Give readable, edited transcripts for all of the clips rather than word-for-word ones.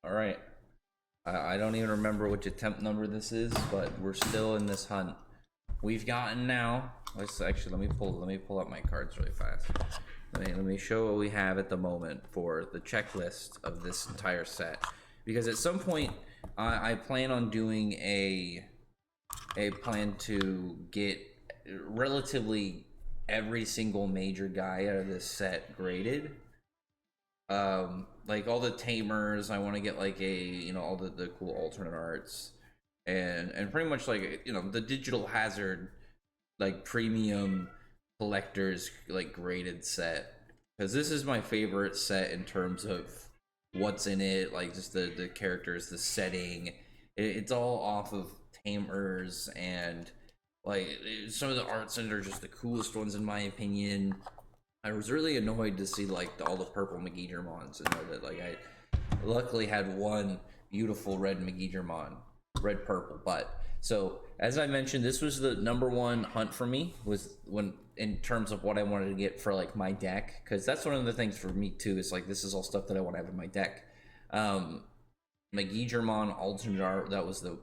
All right. I don't even remember which attempt number this is, but we're still in this hunt. We've gotten now. Let's actually let me pull up my cards really fast. Let me show what we have at the moment for the checklist of this entire set. Because at some point, I plan on doing a plan to get relatively every single major guy out of this set graded. Like all the tamers, I want to get like all the cool alternate arts, and pretty much like the digital hazard like premium collectors like graded set, because this is my favorite set in terms of what's in it, like just the characters, the setting. It's all off of tamers, and like some of the arts in it are just the coolest ones in my opinion. I was really annoyed to see like all the purple Megidramons, and know that like I luckily had one beautiful red Megidramon, red purple. But so as I mentioned, this was the number one hunt for me, was when in terms of what I wanted to get for like my deck, because that's one of the things for me too. Is like this is all stuff that I want to have in my deck. Megidramon alternate art, that was the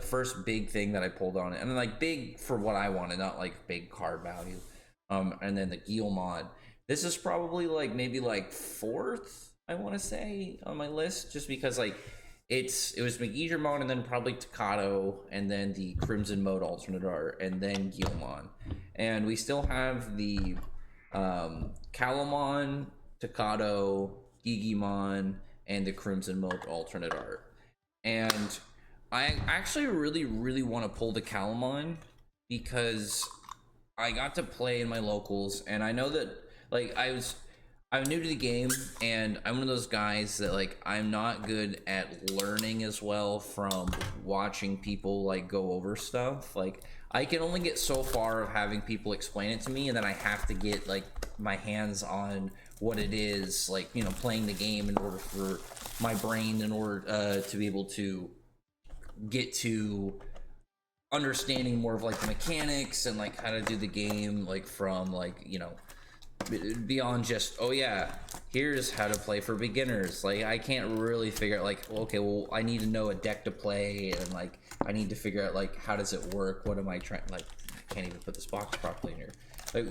first big thing that I pulled on it, and then like big for what I wanted, not like big card value. And then the Guilmon. This is probably like maybe like fourth, I want to say, on my list, just because like it was Megidramon, and then probably Takato, and then the Crimson Mode alternate art, and then Guilmon. And we still have the Calamon, Takato, Digimon, and the Crimson Mode alternate art. And I actually really want to pull the Calamon, because I got to play in my locals, and I know that like I'm new to the game, and I'm one of those guys that like I'm not good at learning as well from watching people like go over stuff. Like I can only get so far of having people explain it to me, and then I have to get like my hands on what it is, like playing the game, in order for my brain, in order to be able to get to understanding more of like the mechanics and like how to do the game, like from like beyond just, oh yeah, here's how to play for beginners. Like I can't really figure out like, okay, well I need to know a deck to play, and like I need to figure out like how does it work, what am I trying, like I can't even put this box properly in here, like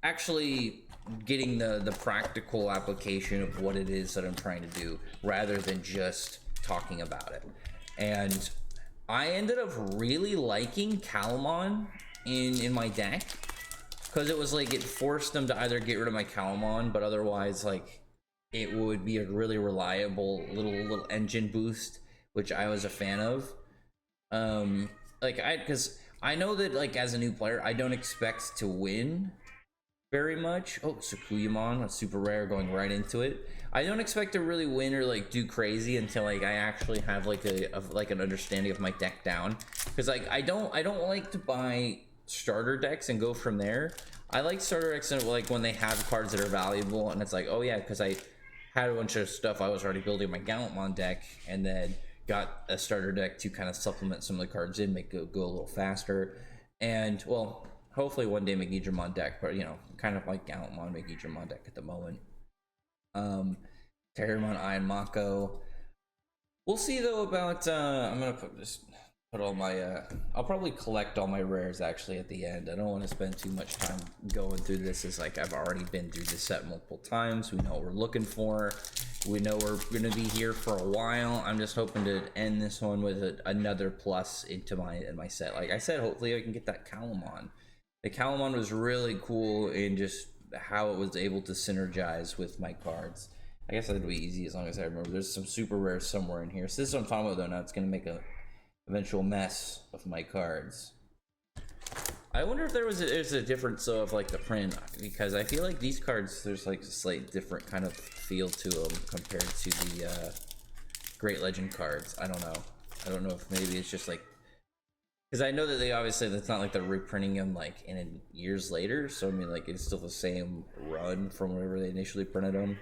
actually getting the practical application of what it is that I'm trying to do, rather than just talking about it. And I ended up really liking Calamon in my deck, because it was like it forced them to either get rid of my Calamon, but otherwise like it would be a really reliable little engine boost, which I was a fan of. Because I know that like as a new player, I don't expect to win very much. Oh, Sukuyamon, that's super rare, going right into it. I don't expect to really win or like do crazy until like I actually have like an understanding of my deck down, because like I don't like to buy starter decks and go from there. I like starter decks and like when they have cards that are valuable, and it's like, oh yeah, because I had a bunch of stuff I was already building my Gallantmon deck, and then got a starter deck to kind of supplement some of the cards in, make it go a little faster. And well, hopefully one day Megidramon deck, but kind of like Gallantmon Megidramon deck at the moment. Terramon, Iron Mako. We'll see though about I'm gonna put all my I'll probably collect all my rares actually at the end. I don't want to spend too much time going through this, as like I've already been through this set multiple times. We know what we're looking for, we know we're gonna be here for a while. I'm just hoping to end this one with another plus into my set. Like I said, hopefully I can get that Calamon. The Calamon was really cool in just how it was able to synergize with my cards. I guess that'd be easy as long as I remember. There's some super rares somewhere in here. So this is what I'm talking about though. Now it's gonna make a eventual mess of my cards. I wonder if there's a difference though of like the print, because I feel like these cards, there's like a slight different kind of feel to them compared to the Great Legend cards. I don't know if maybe it's just like, because I know that they obviously, it's not like they're reprinting them like in years later, so I mean like it's still the same run from whenever they initially printed them.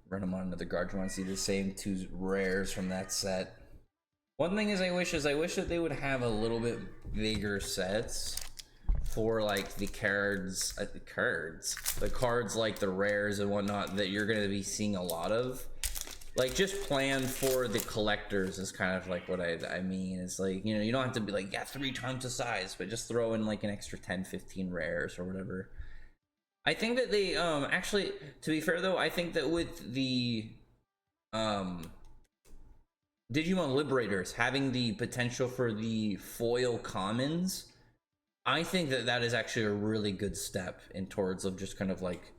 Run them on another Guardian, see the same two rares from that set. One thing is I wish that they would have a little bit bigger sets for like the cards like the rares and whatnot that you're going to be seeing a lot of. like just plan for the collectors is kind of like what I mean. It's like, you know, you don't have to be like, yeah, 3 times the size, but just throw in like an extra 10-15 rares or whatever. I think that they actually, to be fair though, I think that with the Digimon Liberators having the potential for the foil commons, I think that that is actually a really good step in towards of just kind of like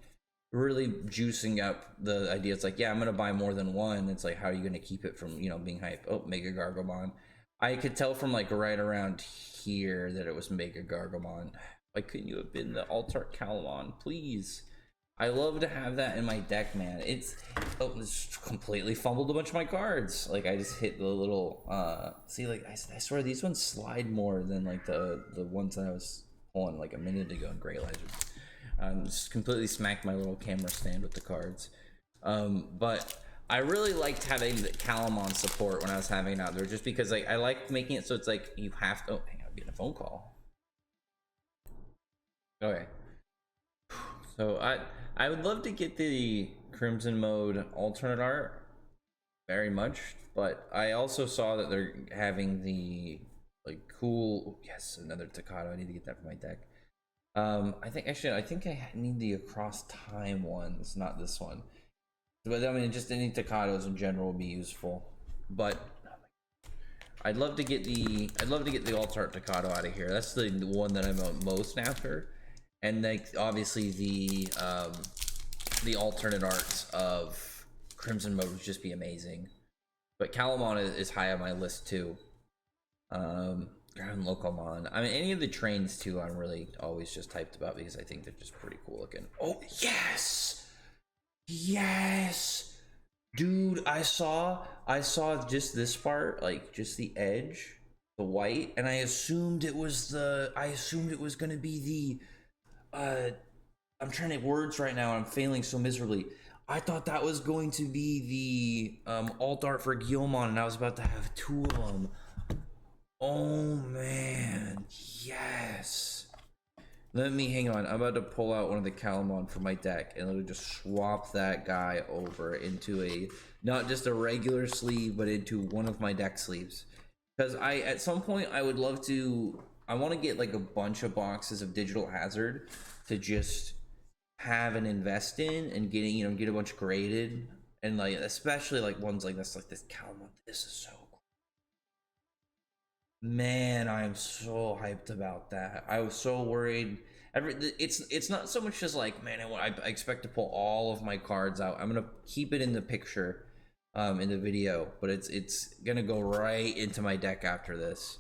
really juicing up the idea. It's like, yeah, I'm gonna buy more than one. It's like, how are you gonna keep it from, you know, being hype? Oh, Mega Gargomon. I could tell from like right around here that it was Mega Gargomon. Why couldn't you have been the Altart Calamon, please? I love to have that in my deck, man. It's just completely fumbled a bunch of my cards. Like, I just hit the little see, like, I swear these ones slide more than like the ones that I was pulling like a minute ago in Grey Lizard. Just completely smacked my little camera stand with the cards. But I really liked having the Calamon support when I was having it out there, just because like I like making it so it's like you have to. Oh, hang on, I'm getting a phone call. Okay. So I would love to get the Crimson Mode alternate art very much, but I also saw that they're having the like cool, oh, yes, another Takato. I need to get that for my deck. I think I need the across time ones, not this one. But I mean, just any Takatos in general would be useful. But I'd love to get the alt-art Takato out of here. That's the one that I'm most after. And like obviously the alternate arts of Crimson Mode would just be amazing. But Calamon is high on my list too. And Locomon. I mean, any of the trains too, I'm really always just hyped about because I think they're just pretty cool looking. Oh yes, yes, dude! I saw just this part, like just the edge, the white, and I assumed it was gonna be the I'm trying to words right now. I'm failing so miserably. I thought that was going to be the alt art for Guilmon, and I was about to have 2 of them. Oh man, yes. Let me hang on. I'm about to pull out one of the Calamon from my deck and literally just swap that guy over into a not just a regular sleeve, but into one of my deck sleeves. Because at some point I would love to. I want to get like a bunch of boxes of Digital Hazard to just have and invest in and getting, you know, get a bunch graded, and like especially like ones like this Calamon. This is so cool. Man, I am so hyped about that. I was so worried. It's not so much as like, man, I expect to pull all of my cards out. I'm gonna keep it in the picture in the video, but it's gonna go right into my deck after this.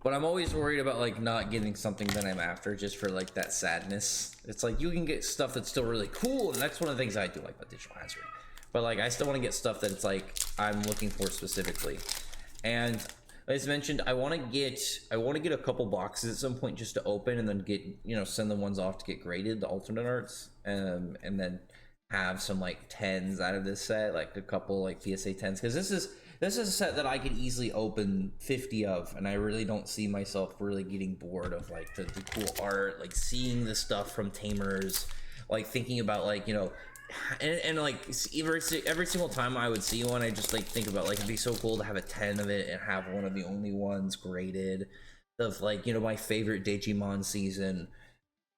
But I'm always worried about like not getting something that I'm after just for like that sadness. It's like you can get stuff that's still really cool, and that's one of the things I do like about Digital Hazard. But like I still want to get stuff that it's like I'm looking for specifically. And as mentioned, I want to get a couple boxes at some point just to open and then get, you know, send the ones off to get graded, the alternate arts, and then have some like 10s out of this set, like a couple like PSA 10s, because this is a set that I could easily open 50 of, and I really don't see myself really getting bored of like the cool art, like seeing the stuff from Tamers, like thinking about like, you know, and like every single time I would see one, I just like think about like it'd be so cool to have a 10 of it and have one of the only ones graded of like, you know, my favorite Digimon season.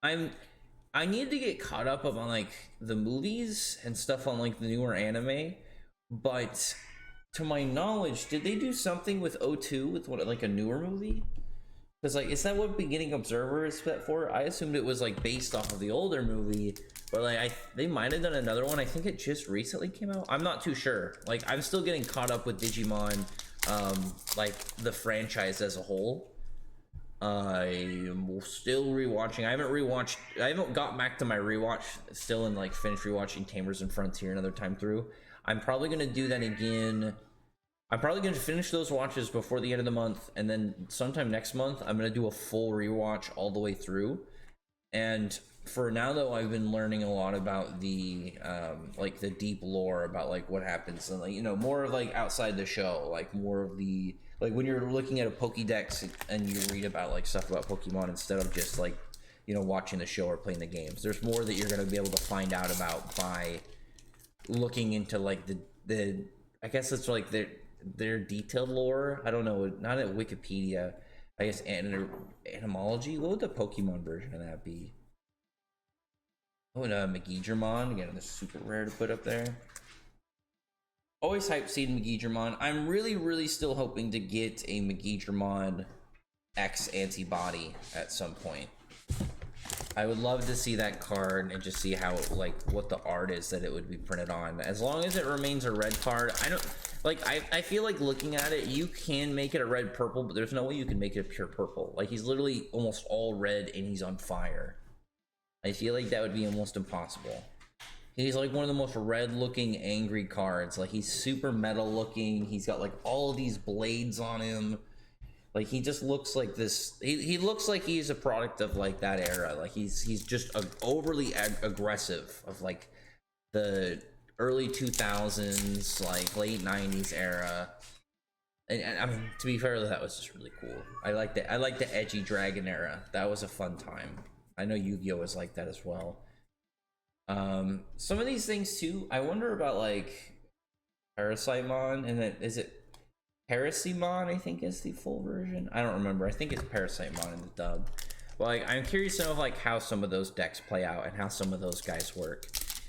I need to get caught up on like the movies and stuff on like the newer anime, but to my knowledge, did they do something with O2 with what, like a newer movie? Because like, is that what Beginning Observer is set for? I assumed it was like based off of the older movie, but like they might have done another one. I think it just recently came out. I'm not too sure. Like I'm still getting caught up with Digimon, like the franchise as a whole. I'm still rewatching. I haven't got back to my rewatch. Still in like finished rewatching Tamers and Frontier another time through. I'm probably gonna do that again. I'm probably gonna finish those watches before the end of the month, and then sometime next month I'm gonna do a full rewatch all the way through. And for now though, I've been learning a lot about the like the deep lore about like what happens, and like, you know, more of like outside the show, like more of the like when you're looking at a Pokédex and you read about like stuff about Pokemon instead of just like, you know, watching the show or playing the games. There's more that you're gonna be able to find out about by looking into like the I guess it's like their detailed lore. I don't know, not at Wikipedia. I guess etymology. What would the Pokemon version of that be? Oh, and Megidramon, again, this is super rare to put up there. Always hype seeing Megidramon. I'm really still hoping to get a Megidramon X antibody at some point. I would love to see that card and just see how, like, what the art is that it would be printed on. As long as it remains a red card, I don't, like, I feel like looking at it, you can make it a red purple, but there's no way you can make it a pure purple. Like, he's literally almost all red and he's on fire. I feel like that would be almost impossible. He's like one of the most red looking angry cards. Like, he's super metal looking. He's got like all of these blades on him. Like, he just looks like this. He looks like he's a product of like that era. Like, he's just overly aggressive of like the early 2000s, like late 90s era. And I mean, to be fair, that was just really cool. I like the edgy dragon era. That was a fun time. I know Yu-Gi-Oh was like that as well. Some of these things too, I wonder about like Parasitemon, and then is it Parasimon, I think is the full version. I don't remember. I think it's Parasitemon in the dub. But like, I'm curious to know like how some of those decks play out and how some of those guys work.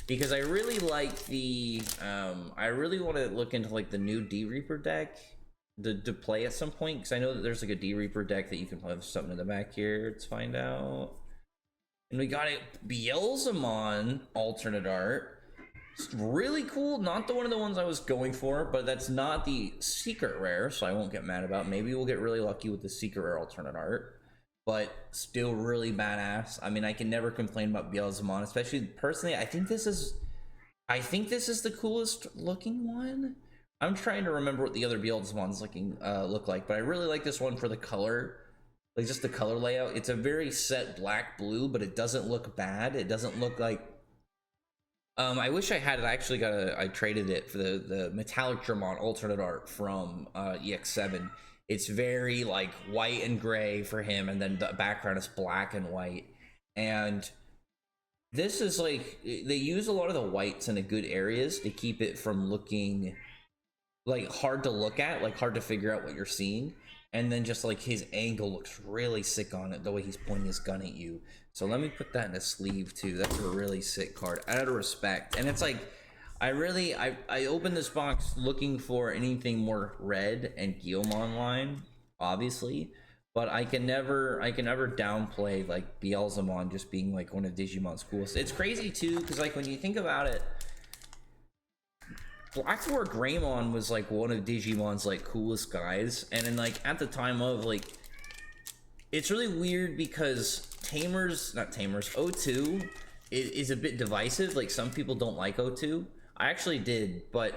Because I really like the I really want to look into like the new D-Reaper deck to play at some point, because I know that there's like a D-Reaper deck that you can play with something in the back here. Let's find out. And we got it, Beelzemon alternate art. It's really cool. Not one of the ones I was going for, but that's not the secret rare, so I won't get mad about it. Maybe we'll get really lucky with the secret rare alternate art, but still really badass. I mean, I can never complain about Beelzemon, especially personally. I think this is the coolest looking one. I'm trying to remember what the other Beelzemons look like, but I really like this one for the color. Like, just the color layout. It's a very set black blue, but it doesn't look bad. It doesn't look like I wish I had it. I traded it for the metallic Dramon alternate art from EX2. It's very like white and gray for him, and then the background is black and white. And this is like, they use a lot of the whites in the good areas to keep it from looking like hard to look at, like hard to figure out what you're seeing. And then just like his angle looks really sick on it, the way he's pointing his gun at you. So let me put that in a sleeve too. That's a really sick card, out of respect. And it's like, I opened this box looking for anything more red and Guilmon line, obviously, but I can never downplay like Beelzemon just being like one of Digimon's coolest. It's crazy too, because like when you think about it, Blackthorn Greymon was like one of Digimon's like coolest guys, and then like at the time of like, it's really weird because O2 is a bit divisive. Like, some people don't like O2. I actually did, but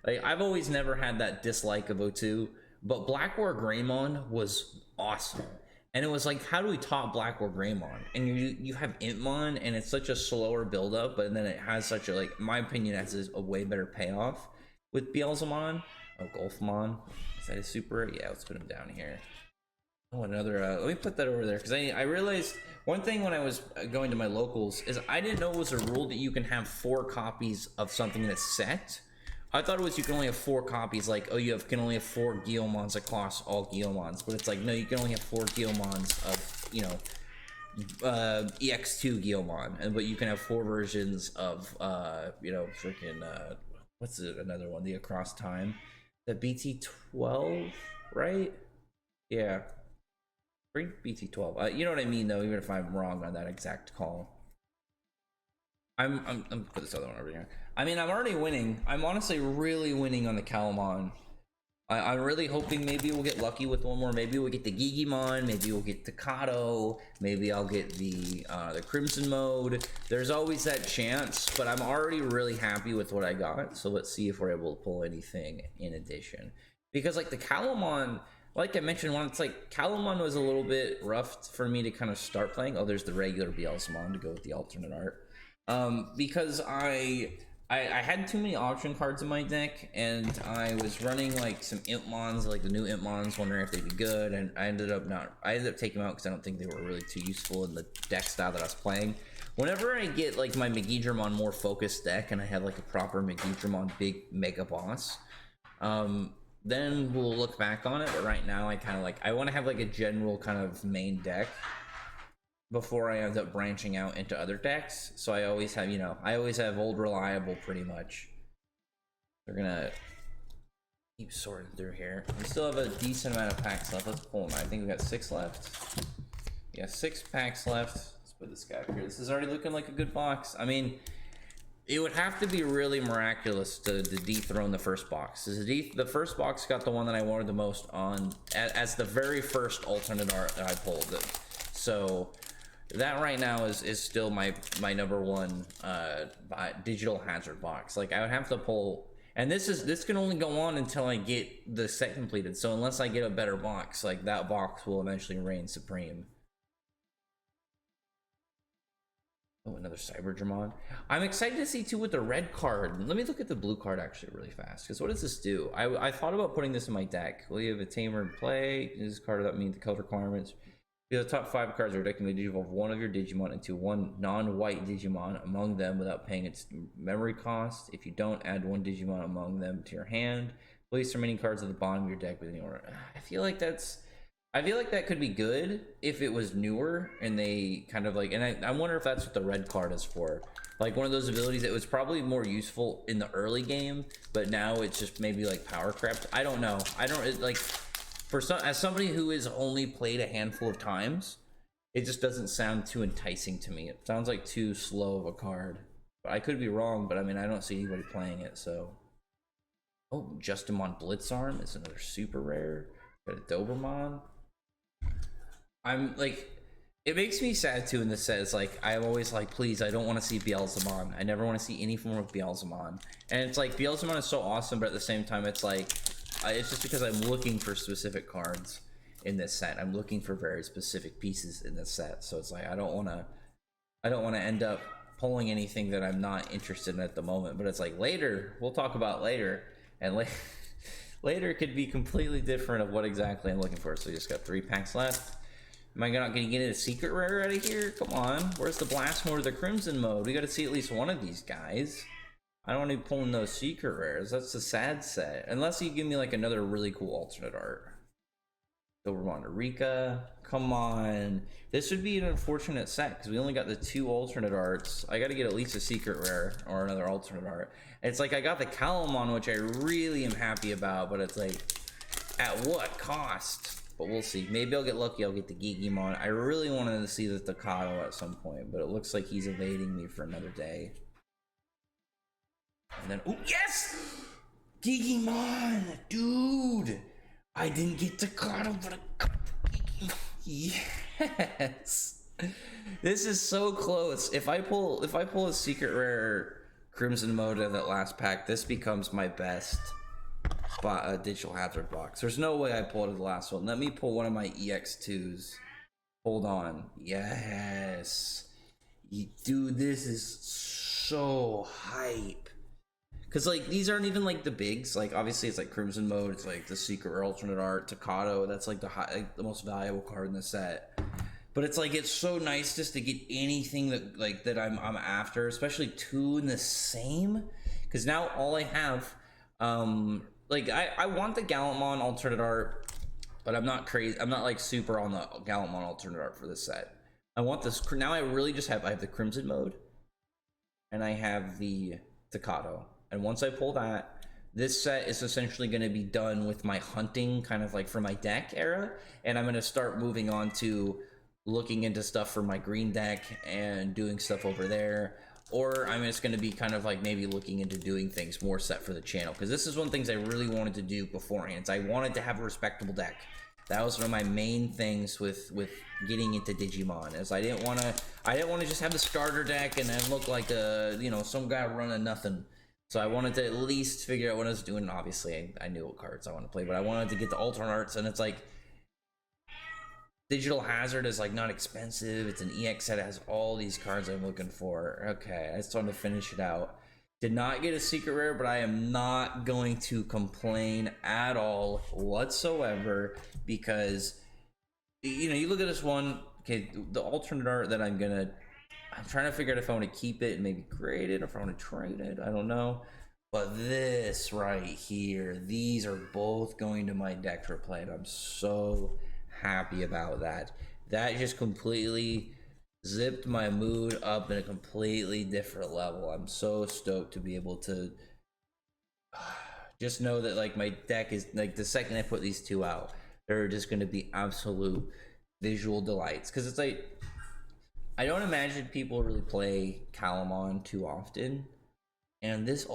like, I've always never had that dislike of O2. But Blackthorn Greymon was awesome, and it was like, how do we top Blackthorn Greymon? And you have Intmon, and it's such a slower buildup, but then it has such a, like, in my opinion, it has a way better payoff with Beelzemon. Oh, Golfmon, is that a super? Yeah, let's put him down here. Oh, another, let me put that over there, because I realized one thing when I was going to my locals is I didn't know it was a rule that you can have 4 copies of something in a set. I thought it was you can only have 4 copies, like, oh, can only have 4 Guilmons across all Guilmons, but it's like, no, you can only have 4 Guilmons of, you know, EX2 Guilmon, but you can have 4 versions of, you know, freaking, what's it, another one, the Across Time, the BT12, right? Yeah. Bring BT12. You know what I mean, though, even if I'm wrong on that exact call. I'm put this other one over here. I mean, I'm already winning. I'm honestly really winning on the Calamon. I'm really hoping maybe we'll get lucky with one more. Maybe we'll get the Digimon. Maybe we'll get the Kato. Maybe I'll get the Crimson mode. There's always that chance, but I'm already really happy with what I got. So let's see if we're able to pull anything in addition. Because like the Calamon, like I mentioned, it's like Calamon was a little bit rough for me to kind of start playing. Oh, there's the regular Beelzemon to go with the alternate art. Because I had too many auction cards in my deck, and I was running like some Impmons, like the new Impmons, wondering if they'd be good, and I ended up taking them out because I don't think they were really too useful in the deck style that I was playing. Whenever I get like my Digimon more focused deck and I have like a proper Digimon big mega boss, then we'll look back on it. But right now I kind of like, I want to have like a general kind of main deck before I end up branching out into other decks. So I always have, you know, I always have old reliable pretty much. We're gonna keep sorting through here. We still have a decent amount of packs left. Let's pull them. I think we got 6 left. Yeah, 6 packs left. Let's put this guy up here. This is already looking like a good box. I mean, it would have to be really miraculous to dethrone the first box. The first box got the one that I wanted the most on as the very first alternate art that I pulled. So that right now is still my number one digital hazard box. Like I would have to pull, and this can only go on until I get the set completed. So unless I get a better box, like that box will eventually reign supreme. Oh, another Digimon. I'm excited to see too with the red card. Let me look at the blue card actually really fast, because what does this do? I thought about putting this in my deck. Will you have a tamer in play? This card that means the color requirements. The top 5 cards are deck and evolve one of your Digimon into one non-white Digimon among them without paying its memory cost. If you don't, add 1 Digimon among them to your hand. Place the remaining cards at the bottom of your deck within order. I feel like that could be good if it was newer and they kind of like, and I wonder if that's what the red card is for. Like one of those abilities that was probably more useful in the early game, but now it's just maybe like power crept. I don't know. I don't like, as somebody who has only played a handful of times, it just doesn't sound too enticing to me. It sounds like too slow of a card. But I could be wrong, but I mean, I don't see anybody playing it, so. Oh, Justimon Blitzarm is another super rare. Got a Dobermon. I'm like, it makes me sad too in the set. It's like, I'm always like, please, I don't want to see Beelzemon. I never want to see any form of Beelzemon. And it's like, Beelzemon is so awesome, but at the same time, it's like, it's just because I'm looking for specific cards in this set. I'm looking for very specific pieces in this set. So it's like, I don't want to end up pulling anything that I'm not interested in at the moment. But it's like later, we'll talk about later. And later could be completely different of what exactly I'm looking for. So we just got 3 packs left. Am I not going to get a secret rare out of here? Come on. Where's the blast mode or the crimson mode? We got to see at least one of these guys. I don't want to be pulling those secret rares. That's a sad set. Unless you give me like another really cool alternate art. Doberman Rika. Come on. This would be an unfortunate set because we only got the 2 alternate arts. I got to get at least a secret rare or another alternate art. It's like I got the Calamon, which I really am happy about, but it's like, at what cost? But we'll see. Maybe I'll get lucky. I'll get the Digimon. I really wanted to see the Staccato at some point, but it looks like he's evading me for another day. And then, oh yes! Digimon! Dude! I didn't get Staccato, but I got Digimon. Yes! This is so close. If I pull a secret rare Crimson mode in that last pack, this becomes my best digital hazard box. There's no way I pulled the last one. Let me pull one of my EX2s. Hold on. Yes. Dude, this is so hype. Because like these aren't even like the bigs. Like obviously it's like Crimson mode. It's like the secret or alternate art. Staccato. That's like the most valuable card in the set. But it's like it's so nice just to get anything that I'm after, especially 2 in the same. Because now all I have. Like I want the Gallantmon alternate art, but I'm not crazy. I'm not like super on the Gallantmon alternate art for this set. I want this now. I really just have the Crimson mode, and I have the Staccato. And once I pull that, this set is essentially going to be done with my hunting, kind of like for my deck era, and I'm going to start moving on to looking into stuff for my green deck and doing stuff over there. Or I'm just going to be kind of like maybe looking into doing things more set for the channel. Because this is one of the things I really wanted to do beforehand. I wanted to have a respectable deck. That was one of my main things with getting into Digimon. Is I didn't want to just have the starter deck and then look like some guy running nothing. So I wanted to at least figure out what I was doing. Obviously, I knew what cards I wanted to play, but I wanted to get the alternate arts, and it's like Digital Hazard is like not expensive. It's an EX set. It has all these cards I'm looking for. Okay, I just wanted to finish it out. Did not get a secret rare, but I am not going to complain at all whatsoever because you look at this one. Okay, the alternate art that I'm gonna I'm trying to figure out if I want to keep it and maybe grade it, or if I want to trade it. I don't know. But this right here, these are both going to my deck for play, and I'm so happy about that. That just completely zipped my mood up in a completely different level. I'm so stoked to be able to just know that like my deck is like, the second I put these two out, they're just going to be absolute visual delights. Because it's like, I don't imagine people really play Calamon too often, and this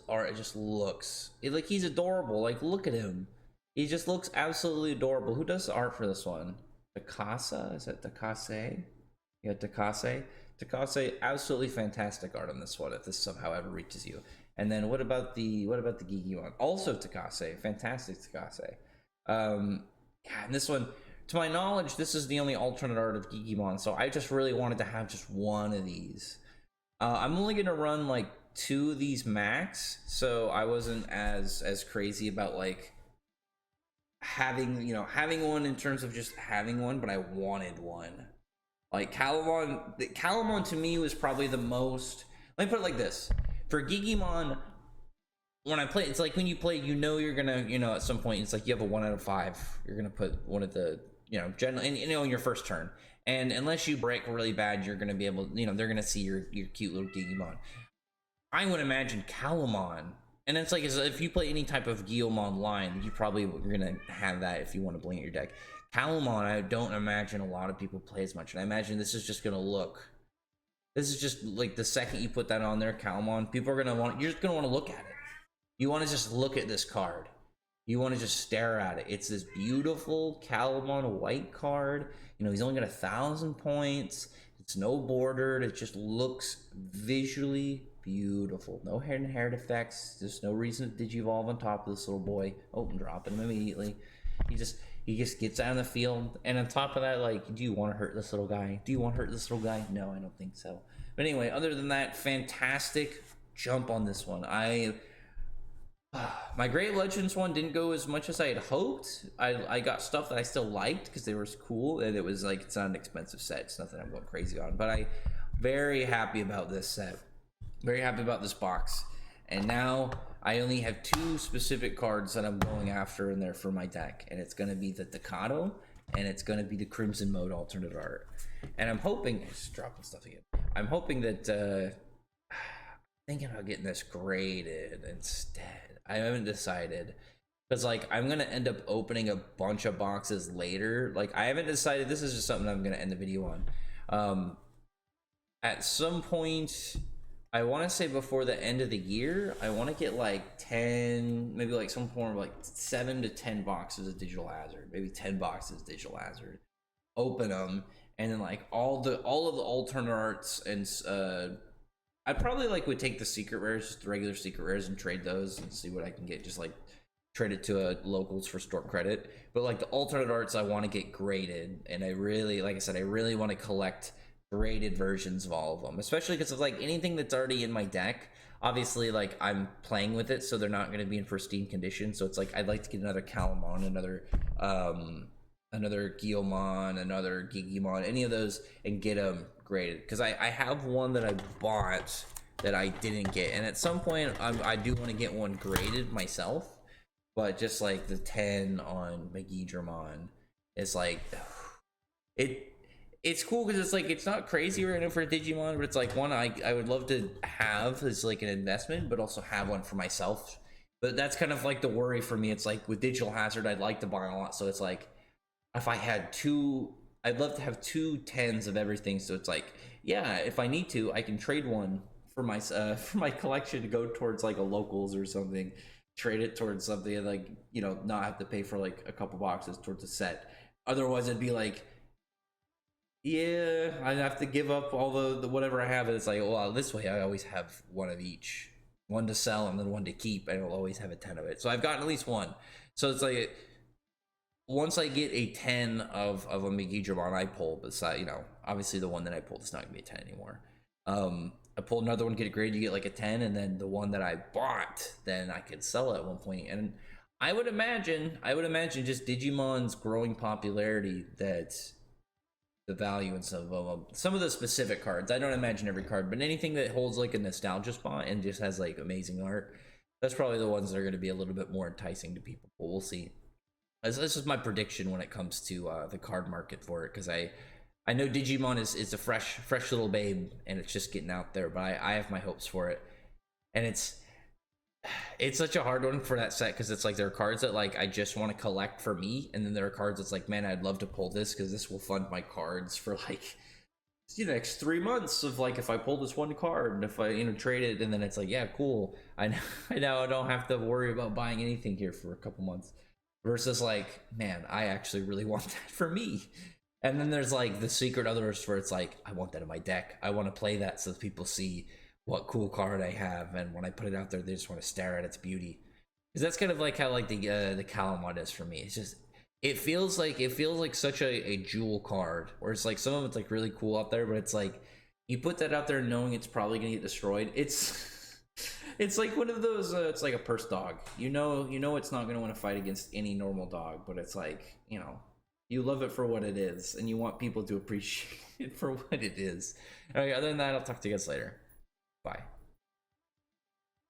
art just looks like he's adorable. Like, look at him, he just looks absolutely adorable. Who does the art for this one? Takasa, is it Takase? Yeah, Takase, absolutely fantastic art on this one, if this somehow ever reaches you. And then what about the Gigimon? Also Takase, fantastic Takase. Yeah, and this one, to my knowledge, this is the only alternate art of Digimon, so I just really wanted to have just one of these. I'm only gonna run like 2 of these max, so I wasn't as crazy about like having, you know, having one in terms of just having one, but I wanted one. Like Calamon to me was probably the most. Let me put it like this: for Gigimon, when I play, it's like when you play, you know, you're gonna, you know, at some point, it's like you have a 1 out of 5. You're gonna put one of the, you know, generally, and you know, in your first turn, and unless you break really bad, you're gonna be able, you know, they're gonna see your cute little Gigimon. I would imagine Calamon, and it's like, if you play any type of Guillemon line, you probably are gonna have that if you want to bling at your deck. Calamon, I don't imagine a lot of people play as much, and I imagine this is just gonna look. This is just like the second you put that on there, Calamon, people are gonna want. You're just gonna want to look at it. You want to just look at this card. You want to just stare at it. It's this beautiful Calamon white card. You know, he's only got 1,000 points. It's no bordered. It just looks visually beautiful. No inherent effects. There's no reason to digivolve on top of this little boy. Oh, I'm dropping him immediately. He just gets out of the field, and on top of that, like, do you want to hurt this little guy? Do you want to hurt this little guy? No, I don't think so. But anyway, other than that, fantastic jump on this one. My Great Legends one didn't go as much as I had hoped. I got stuff that I still liked because they were cool, and it was like, it's not an expensive set. It's nothing I'm going crazy on, but I very happy about this set. Very happy about this box. And now I only have 2 specific cards that I'm going after in there for my deck, and it's going to be the Decado, and it's going to be the Crimson Mode alternate art. And I'm hoping, just dropping stuff again. I'm hoping that thinking about getting this graded instead. I haven't decided, because like I'm gonna end up opening a bunch of boxes later. Like, I haven't decided. This is just something I'm gonna end the video on. At some point, I want to say before the end of the year, I want to get like 10, maybe like some form of like 7 to 10 boxes of Digital Hazard, maybe 10 boxes of Digital Hazard. Open them, and then like all of the alternate arts, and I probably like would take the secret rares, just the regular secret rares, and trade those and see what I can get. Just like trade it to locals for store credit. But like the alternate arts, I want to get graded, and I really, like I said, I really want to collect graded versions of all of them, especially because of like anything that's already in my deck. Obviously, like, I'm playing with it, so they're not going to be in pristine condition. So it's like, I'd like to get another Calamon, another Guillemon, another Gigimon, any of those, and get them graded, because I have one that I bought that I didn't get, and at some point I do want to get one graded myself. But just like the 10 on Megidramon is like, it's cool because it's like, it's not crazy right now for a Digimon, but it's like one I would love to have as like an investment, but also have one for myself. But that's kind of like the worry for me. It's like with Digital Hazard, I'd like to buy a lot, so it's like, if I had 2, I'd love to have 2 10s of everything. So it's like, yeah, if I need to, I can trade one for my collection to go towards like a locals or something. Trade it towards something, like, you know, not have to pay for like a couple boxes towards a set. Otherwise, it'd be like, yeah, I'd have to give up all the whatever I have. And it's like, well, this way I always have one of each, one to sell and then one to keep, and I'll always have a 10 of it. So I've gotten at least one. So it's like, once I get a 10 of a Megidramon I pull, beside, you know, obviously the one that I pulled is not gonna be a 10 anymore. I pull another one, get a grade, you get like a 10, and then the one that I bought, then I could sell at one point. And I would imagine just Digimon's growing popularity, that the value in some of the specific cards. I don't imagine every card, but anything that holds like a nostalgia spot and just has like amazing art, that's probably the ones that are going to be a little bit more enticing to people. But we'll see. This is my prediction when it comes to the card market for it, because I know Digimon is a fresh little babe and it's just getting out there, but I have my hopes for it. And it's such a hard one for that set, because it's like there are cards that like I just want to collect for me, and then there are cards that's like, man, I'd love to pull this because this will fund my cards for like the next 3 months of like, if I pull this one card and if I trade it, and then it's like, yeah, cool, I know I don't have to worry about buying anything here for a couple months, versus like, man, I actually really want that for me. And then there's like the secret others where it's like, I want that in my deck, I want to play that so that people see what cool card I have, and when I put it out there, they just want to stare at its beauty. Because that's kind of like how like the Calamon is for me. It's just, it feels like such a jewel card, where it's like some of it's like really cool out there, but it's like you put that out there knowing it's probably gonna get destroyed. It's like one of those it's like a purse dog. You know it's not gonna want to fight against any normal dog, but it's like, you love it for what it is, and you want people to appreciate it for what it is. Okay, other than that, I'll talk to you guys later. Bye.